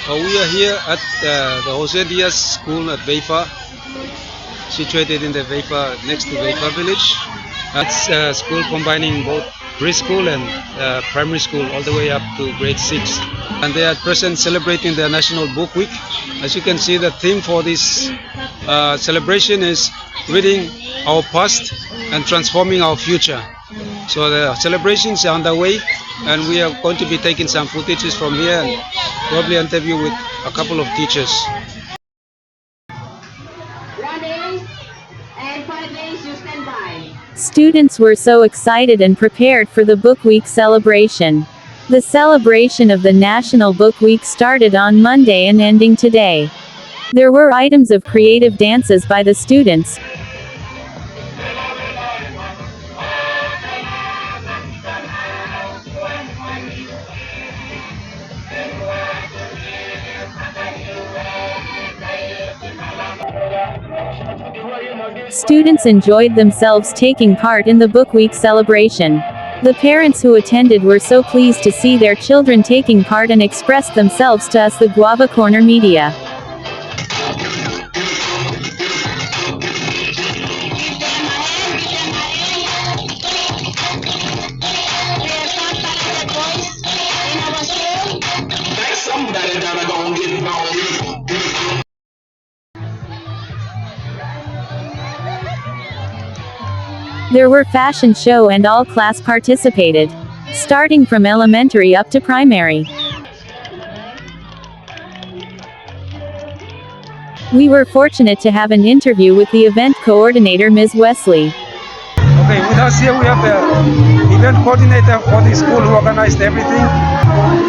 We are here at the Jose Diaz school at Veifa'a, situated in the Veifa'a, next to Veifa'a village. It's a school combining both preschool and primary school all the way up to grade 6. And they are at present celebrating the National Book Week. As you can see, the theme for this celebration is reading our past and transforming our future. So the celebrations are underway, and we are going to be taking some footages from here and probably interview with a couple of teachers. Students were so excited and prepared for the Book Week celebration. The celebration of the National Book Week started on Monday and ending today. There were items of creative dances by the students. Students enjoyed themselves taking part in the Book Week celebration. The parents who attended were so pleased to see their children taking part and expressed themselves to us, the Guava Corner Media. There were fashion show and all class participated, starting from elementary up to primary. We were fortunate to have an interview with the event coordinator, Ms. Wesley. Okay, with us here we have the event coordinator for the school who organized everything.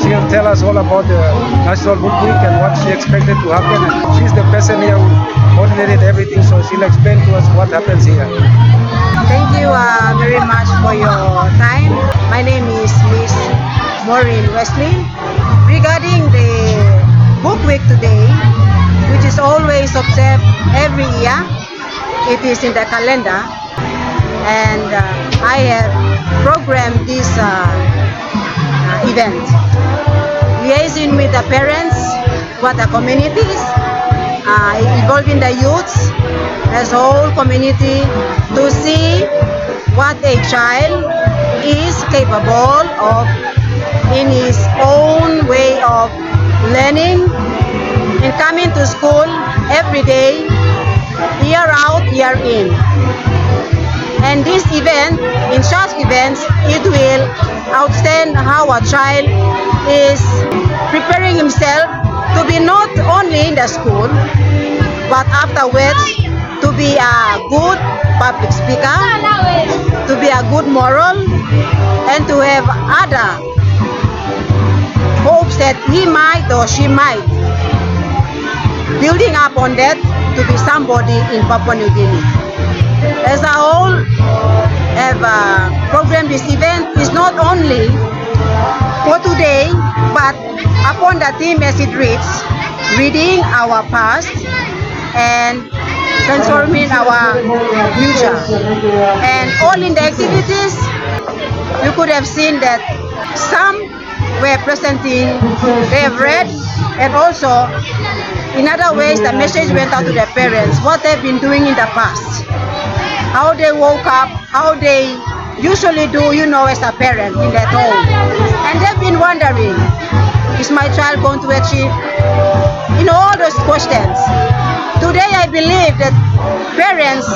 She will tell us all about the National Book Week and what she expected to happen. And she's the person here who coordinated everything, so she'll explain to us what happens here. Thank you very much for your time. My name is Miss Maureen Wesley. Regarding the Book Week today, which is always observed every year, it is in the calendar, and I have programmed this event, liaising with the parents, with the communities, involving the youths, as a whole community, to see what a child is capable of in his own way of learning and coming to school every day, year out, year in. And this event, in such events, it will outstand how a child is preparing himself to be not only in the school, but afterwards to be a good public speaker, to be a good moral, and to have other hopes that he might or she might, building up on that, to be somebody in Papua New Guinea. As a whole, have programmed this event is not only for today, but upon the theme as it reads, reading our past and transforming our future. And all in the activities, you could have seen that some were presenting, they have read, and also in other ways the message went out to their parents, what they've been doing in the past, how they woke up, how they usually do, as a parent in their home. And they've been wondering, is my child going to achieve? All those questions. Today I believe that parents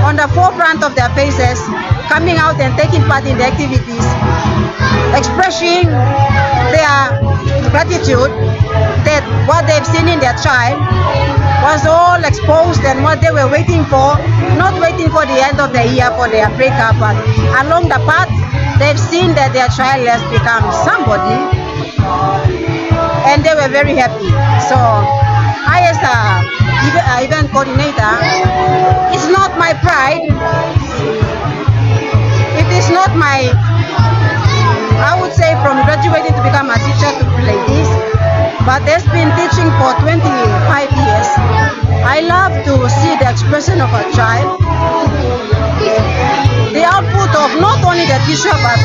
on the forefront of their faces, coming out and taking part in the activities, expressing their gratitude that what they've seen in their child was all exposed, and what they were waiting for, not waiting for the end of the year for their breakup, but along the path, they've seen that their child has become somebody, and they were very happy. So I, as a event coordinator, it's not my pride, it is not my, I would say, from graduating to become a teacher to like this, but there's been teaching for 25 years. I love to see the expression of a child, the output of not only the teacher but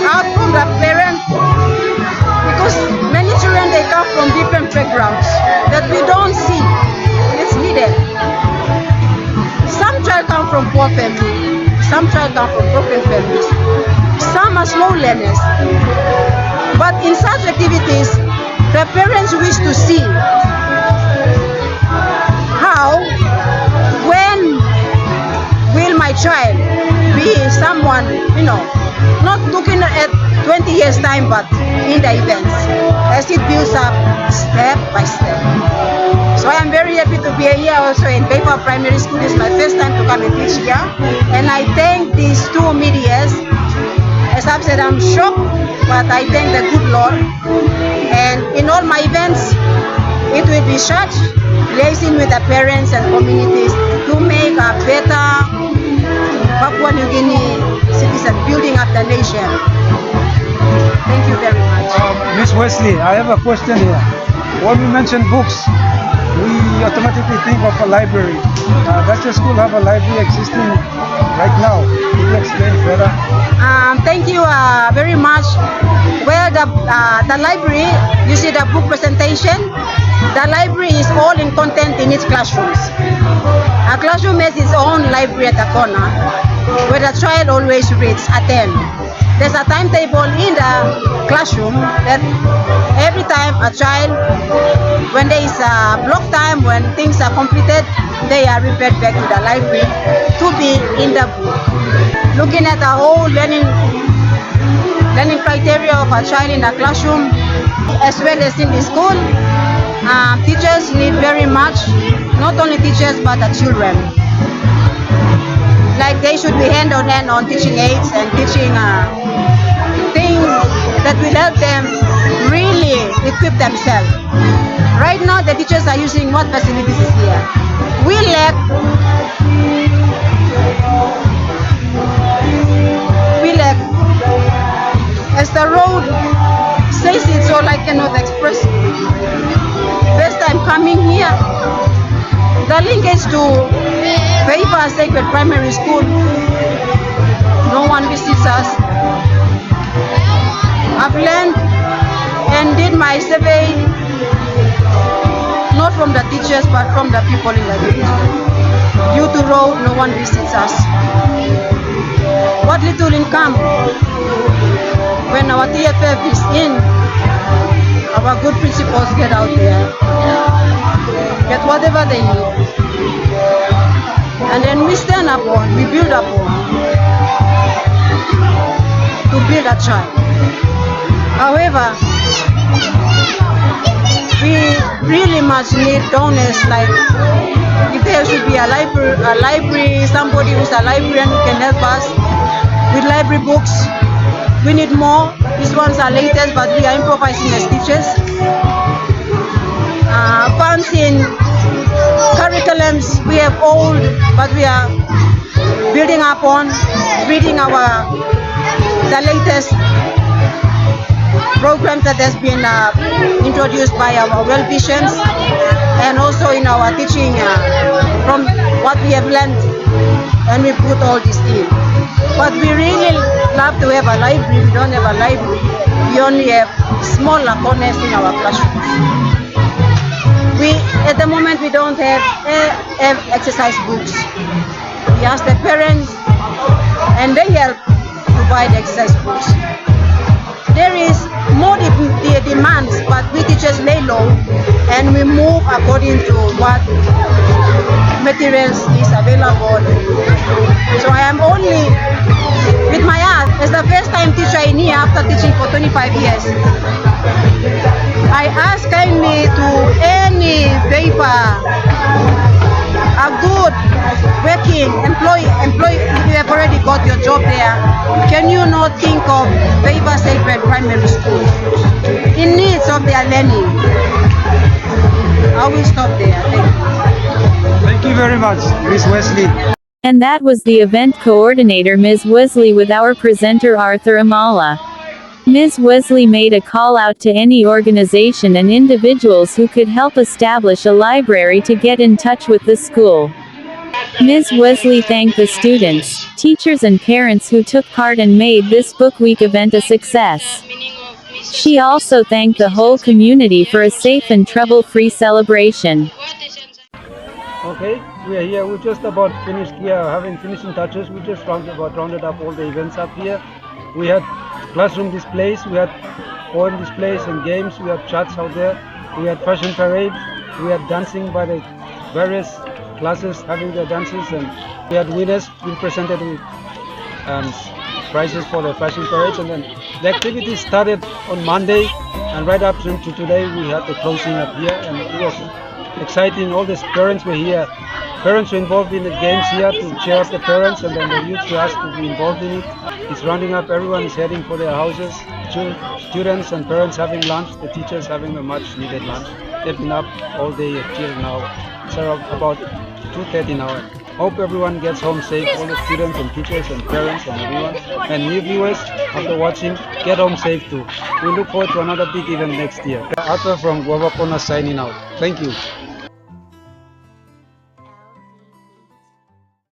out from the parent, because many children, they come backgrounds that we don't see. It's hidden. Some child come from poor families, some child come from broken families, some are slow learners. But in such activities, the parents wish to see how, when will my child be someone, not looking at 20 years time, but in the events, as it builds up step by step. So I am very happy to be here also in Veifa'a Primary School. It's my first time to come and teach here. And I thank these two medias. As I've said, I'm shocked, but I thank the good Lord. And in all my events, it will be such liaising with the parents and communities to make a better Papua New Guinea citizen, building up the nation. Thank you very much. Miss Wesley, I have a question here. When we mention books, we automatically think of a library. Does your school have a library existing right now? Can you explain further? Thank you very much. Well, the library, you see the book presentation, the library is all in content in its classrooms. A classroom has its own library at the corner, where the child always reads, attend. There's a timetable in the classroom that every time a child, when there is a block time, when things are completed, they are referred back to the library to be in the book. Looking at the whole learning criteria of a child in the classroom, as well as in the school, teachers need very much, not only teachers but the children. Like they should be hand on hand on teaching aids and teaching things that will help them really equip themselves. Right now the teachers are using what facilities is here. We lack as the road says it, so I cannot express it. First time coming here, the linkage to Veifa'a Sacred Primary School, no one visits us. I've learned and did my survey, not from the teachers but from the people in the village. Due to road, no one visits us. What little income, when our TFF is in, our good principals get out there, get whatever they need. And then we stand upon, we build upon to build a child. However, we really much need donors, like if there should be a library, somebody who's a librarian who can help us with library books. We need more. These ones are latest, but we are improvising as teachers. Funds in curriculums, we have old, but we are building up on, reading the latest programs that has been introduced by our well-wishers, and also in our teaching from what we have learned, and we put all this in. But we really love to have a library. We don't have a library. We only have smaller corners in our classrooms. At the moment, we don't have exercise books. We ask the parents, and they help to buy the exercise books. There is more the demands, but we teachers lay low, and we move according to what materials is available. So I am only with my heart as the first time teacher in here after teaching for 25 years. I ask kindly to any Veifa'a, a good working employee, if you have already got your job there, can you not think of Veifa'a Sacred Primary School in needs of their learning? I will stop there. Thank you. Thank you very much, Miss Wesley. And that was the event coordinator Ms. Wesley with our presenter Arthur Amala. Ms. Wesley made a call out to any organization and individuals who could help establish a library to get in touch with the school. Ms. Wesley thanked the students, teachers and parents who took part and made this Book Week event a success. She also thanked the whole community for a safe and trouble-free celebration. Okay, we are here. We just about finished here, having finishing touches. We just rounded up all the events up here. We had classroom displays, we had poem displays and games, we had charts out there, we had fashion parades, we had dancing by the various classes having their dances, and we had winners being presented with prizes for the fashion parades. And then the activities started on Monday, and right up to today we had the closing up here, and it was exciting. All the parents were here. Parents were involved in the games here to cheer up the parents, and then the youth were asked to be involved in it. It's rounding up. Everyone is heading for their houses. Students and parents having lunch. The teachers having a much needed lunch. They've been up all day till now. It's about 2:30 now. Hope everyone gets home safe. All the students and teachers and parents and everyone. And new viewers, after watching, get home safe too. We look forward to another big event next year. Arthur from Guavapona signing out. Thank you.